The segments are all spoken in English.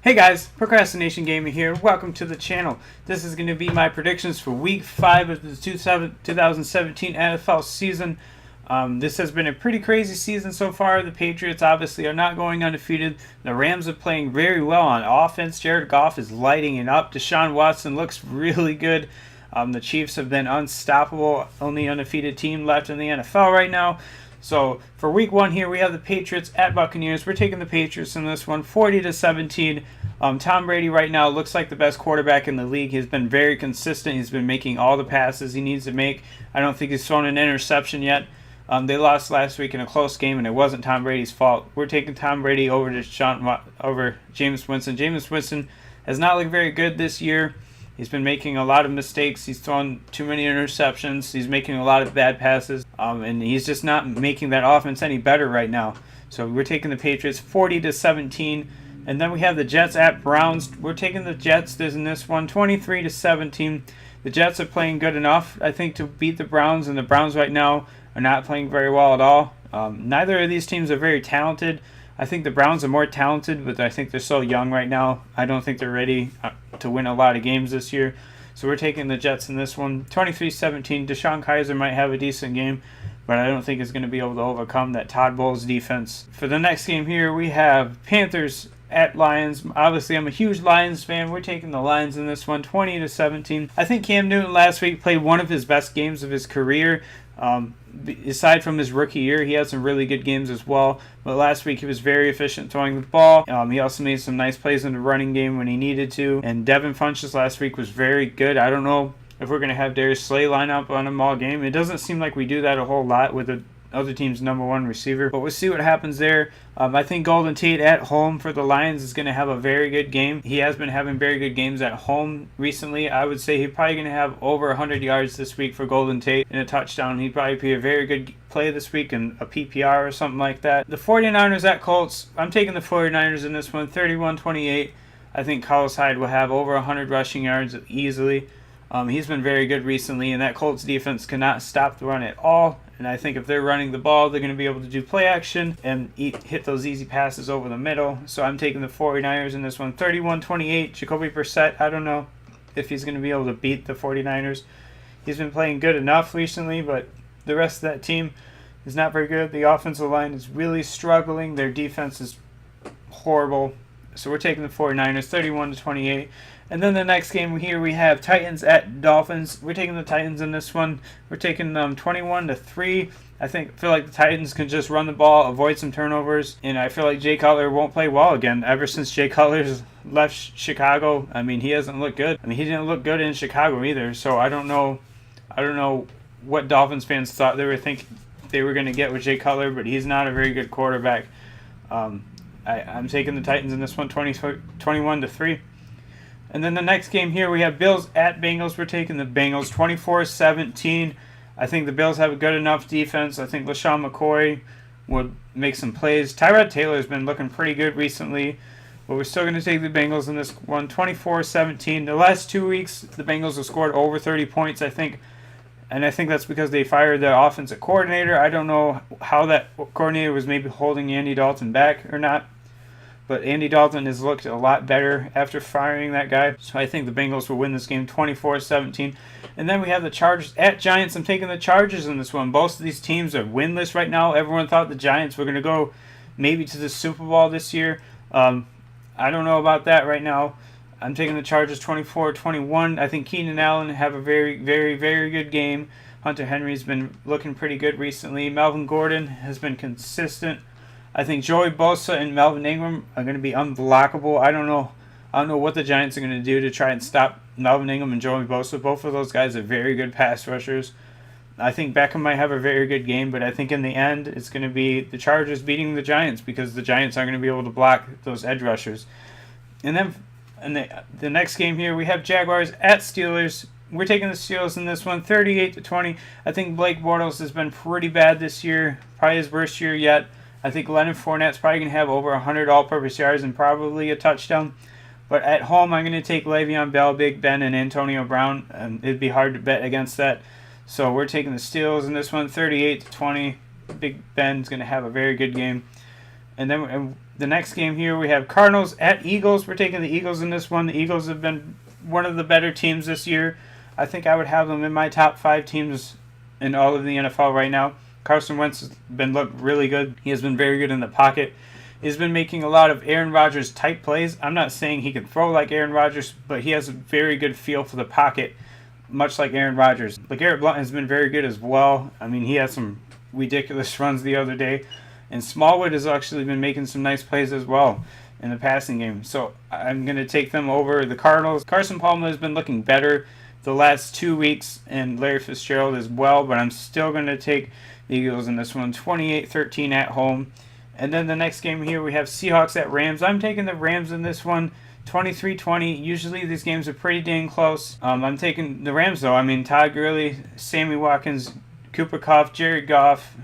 Hey guys, Procrastination Gaming here. Welcome to the channel. This is going to be my predictions for Week 5 of the 2017 NFL season. This has been a pretty crazy season so far. The Patriots obviously are not going undefeated. The Rams are playing very well on offense. Jared Goff is lighting it up. Deshaun Watson looks really good. The Chiefs have been unstoppable. Only undefeated team left in the NFL right now. So for Week 1 here, we have the Patriots at Buccaneers. We're taking the Patriots in this one, 40-17. Tom Brady right now looks like the best quarterback in the league. He's been very consistent. He's been making all the passes he needs to make. I don't think he's thrown an interception yet. They lost last week in a close game, and it wasn't Tom Brady's fault. We're taking Tom Brady over Jameis Winston. Jameis Winston has not looked very good this year. He's been making a lot of mistakes. He's thrown too many interceptions. He's making a lot of bad passes. And he's just not making that offense any better right now. So we're taking the Patriots 40-17. And then we have the Jets at Browns. We're taking the Jets in this one, 23-17. The Jets are playing good enough, I think, to beat the Browns. And the Browns right now are not playing very well at all. Neither of these teams are very talented. I think the Browns are more talented, but I think they're so young right now. I don't think they're ready to win a lot of games this year. So we're taking the Jets in this one. 23-17. DeShone Kizer might have a decent game, but I don't think he's going to be able to overcome that Todd Bowles defense. For the next game here, we have Panthers at Lions. Obviously, I'm a huge Lions fan. We're taking the Lions in this one, 20-17. I think Cam Newton last week played one of his best games of his career. Aside from his rookie year, he had some really good games as well. But last week, he was very efficient throwing the ball. He also made some nice plays in the running game when he needed to. And Devin Funchess last week was very good. I don't know if we're going to have Darius Slay line up on him all game. It doesn't seem like we do that a whole lot with the other team's number one receiver. But we'll see what happens there. I think Golden Tate at home for the Lions is going to have a very good game. He has been having very good games at home recently. I would say he's probably going to have over 100 yards this week for Golden Tate and a touchdown. He'd probably be a very good play this week in a PPR or something like that. The 49ers at Colts. I'm taking the 49ers in this one, 31-28. I think Carlos Hyde will have over 100 rushing yards easily. He's been very good recently, and that Colts defense cannot stop the run at all. And I think if they're running the ball, they're going to be able to do play action and hit those easy passes over the middle. So I'm taking the 49ers in this one, 31-28. Jacoby Brissett, I don't know if he's going to be able to beat the 49ers. He's been playing good enough recently, but the rest of that team is not very good. The offensive line is really struggling. Their defense is horrible. So we're taking the 49ers, 31-28. And then the next game here we have Titans at Dolphins. We're taking the Titans in this one. We're taking them 21-3. I feel like the Titans can just run the ball, avoid some turnovers, and I feel like Jay Cutler won't play well again. Ever since Jay Cutler's left Chicago, he hasn't looked good. He didn't look good in Chicago either. So I don't know what Dolphins fans thought they were thinking they were going to get with Jay Cutler, but he's not a very good quarterback. I'm taking the Titans in this one, 21-3. And then the next game here, we have Bills at Bengals. We're taking the Bengals 24-17. I think the Bills have a good enough defense. I think LaShawn McCoy would make some plays. Tyrod Taylor's been looking pretty good recently, but we're still going to take the Bengals in this one, 24-17. The last 2 weeks, the Bengals have scored over 30 points, I think. And I think that's because they fired their offensive coordinator. I don't know how that coordinator was maybe holding Andy Dalton back or not. But Andy Dalton has looked a lot better after firing that guy. So I think the Bengals will win this game 24-17. And then we have the Chargers at Giants. I'm taking the Chargers in this one. Both of these teams are winless right now. Everyone thought the Giants were going to go maybe to the Super Bowl this year. I don't know about that right now. I'm taking the Chargers 24-21. I think Keenan Allen have a very, very, very good game. Hunter Henry's been looking pretty good recently. Melvin Gordon has been consistent. I think Joey Bosa and Melvin Ingram are going to be unblockable. I don't know what the Giants are going to do to try and stop Melvin Ingram and Joey Bosa. Both of those guys are very good pass rushers. I think Beckham might have a very good game, but I think in the end it's going to be the Chargers beating the Giants because the Giants aren't going to be able to block those edge rushers. And then the next game here, we have Jaguars at Steelers. We're taking the Steelers in this one, 38-20. I think Blake Bortles has been pretty bad this year, probably his worst year yet. I think Leonard Fournette's probably going to have over 100 all-purpose yards and probably a touchdown. But at home, I'm going to take Le'Veon Bell, Big Ben, and Antonio Brown. It'd be hard to bet against that. So we're taking the Steelers in this one, 38-20. Big Ben's going to have a very good game. And then the next game here, we have Cardinals at Eagles. We're taking the Eagles in this one. The Eagles have been one of the better teams this year. I think I would have them in my top 5 teams in all of the NFL right now. Carson Wentz has been looked really good. He has been very good in the pocket. He's been making a lot of Aaron Rodgers type plays. I'm not saying he can throw like Aaron Rodgers, but he has a very good feel for the pocket, much like Aaron Rodgers. LeGarrette Blount has been very good as well. I mean, he had some ridiculous runs the other day. And Smallwood has actually been making some nice plays as well in the passing game. So I'm going to take them over the Cardinals. Carson Palmer has been looking better the last 2 weeks, and Larry Fitzgerald as well, but I'm still going to take the Eagles in this one, 28-13 at home. And then the next game here, we have Seahawks at Rams. I'm taking the Rams in this one, 23-20. Usually these games are pretty dang close. I'm taking the Rams, though. I mean, Todd Gurley, Sammy Watkins, Cooper Kupp, Jared Goff,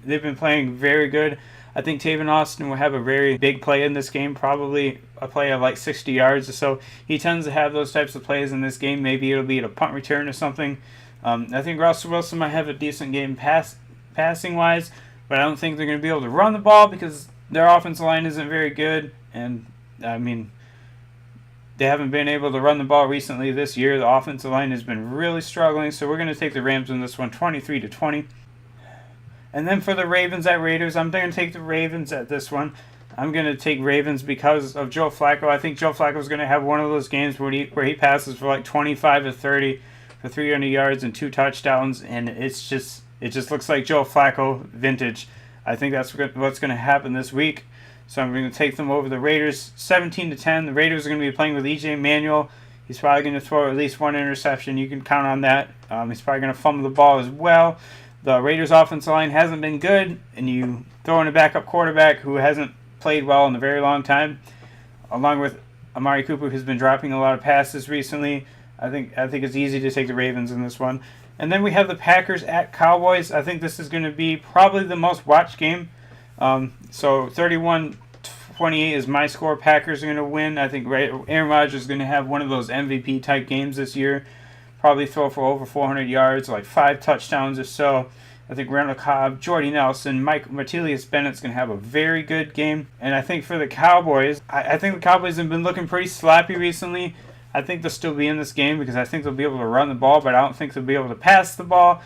they've been playing very good. I think Tavon Austin will have a very big play in this game, probably a play of like 60 yards or so. He tends to have those types of plays in this game. Maybe it'll be at a punt return or something. I think Russell Wilson might have a decent game passing-wise, but I don't think they're going to be able to run the ball because their offensive line isn't very good. And, I mean, they haven't been able to run the ball recently this year. The offensive line has been really struggling, so we're going to take the Rams in this one, 23-20. And then for the Ravens at Raiders, I'm going to take the Ravens at this one. I'm going to take Ravens because of Joe Flacco. I think Joe Flacco is going to have one of those games where he passes for like 25-30 for 300 yards and 2 touchdowns, and it just looks like Joe Flacco vintage. I think that's what's going to happen this week. So I'm going to take them over the Raiders, 17-10. The Raiders are going to be playing with E.J. Manuel. He's probably going to throw at least 1 interception. You can count on that. He's probably going to fumble the ball as well. The Raiders' offensive line hasn't been good, and you throw in a backup quarterback who hasn't played well in a very long time, along with Amari Cooper, who's been dropping a lot of passes recently. I think it's easy to take the Ravens in this one. And then we have the Packers at Cowboys. I think this is going to be probably the most watched game. So 31-28 is my score. Packers are going to win. I think Aaron Rodgers is going to have one of those MVP-type games this year. Probably throw for over 400 yards, like 5 touchdowns or so. I think Randall Cobb, Jordy Nelson, Martellus Bennett's going to have a very good game. And I think for the Cowboys, I think the Cowboys have been looking pretty sloppy recently. I think they'll still be in this game because I think they'll be able to run the ball, but I don't think they'll be able to pass the ball.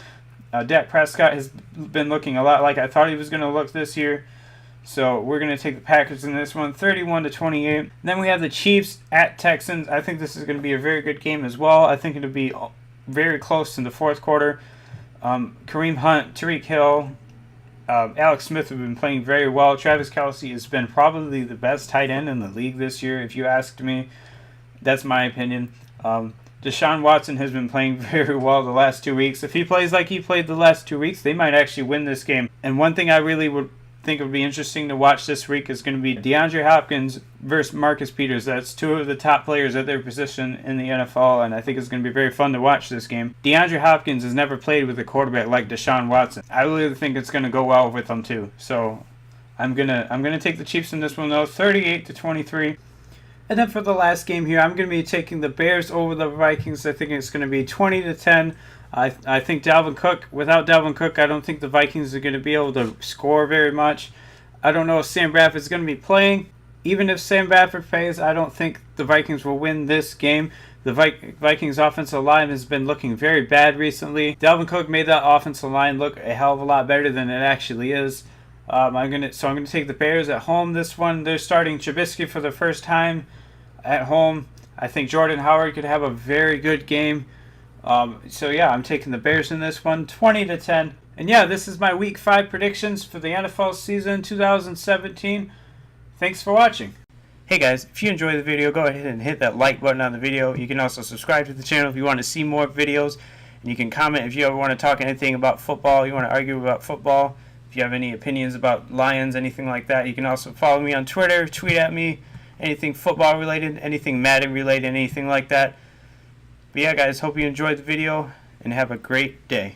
Dak Prescott has been looking a lot like I thought he was going to look this year. So we're going to take the Packers in this one, 31-28. Then we have the Chiefs at Texans. I think this is going to be a very good game as well. I think it'll be very close in the fourth quarter. Kareem Hunt, Tyreek Hill, Alex Smith have been playing very well. Travis Kelce has been probably the best tight end in the league this year, if you asked me. That's my opinion. Deshaun Watson has been playing very well the last 2 weeks. If he plays like he played the last 2 weeks, they might actually win this game. And one thing I really would think would be interesting to watch this week is going to be DeAndre Hopkins versus Marcus Peters. That's 2 of the top players at their position in the NFL, and I think it's going to be very fun to watch this game. DeAndre Hopkins has never played with a quarterback like Deshaun Watson. I really think it's going to go well with him too. So I'm gonna take the Chiefs in this one though, 38-23. And then for the last game here, I'm going to be taking the Bears over the Vikings. I think it's going to be 20-10. I think without Dalvin Cook, I don't think the Vikings are going to be able to score very much. I don't know if Sam Bradford's going to be playing. Even if Sam Bradford plays, I don't think the Vikings will win this game. The Vikings offensive line has been looking very bad recently. Dalvin Cook made that offensive line look a hell of a lot better than it actually is. I'm going to take the Bears at home this one. They're starting Trubisky for the first time at home. I think Jordan Howard could have a very good game. So yeah, I'm taking the Bears in this one, 20-10. And yeah, this is my Week 5 predictions for the NFL season 2017. Thanks for watching. Hey guys, if you enjoyed the video, go ahead and hit that like button on the video. You can also subscribe to the channel if you want to see more videos. And you can comment if you ever want to talk anything about football, you want to argue about football. If you have any opinions about Lions, anything like that, you can also follow me on Twitter, tweet at me, anything football related, anything Madden related, anything like that. But yeah guys, hope you enjoyed the video and have a great day.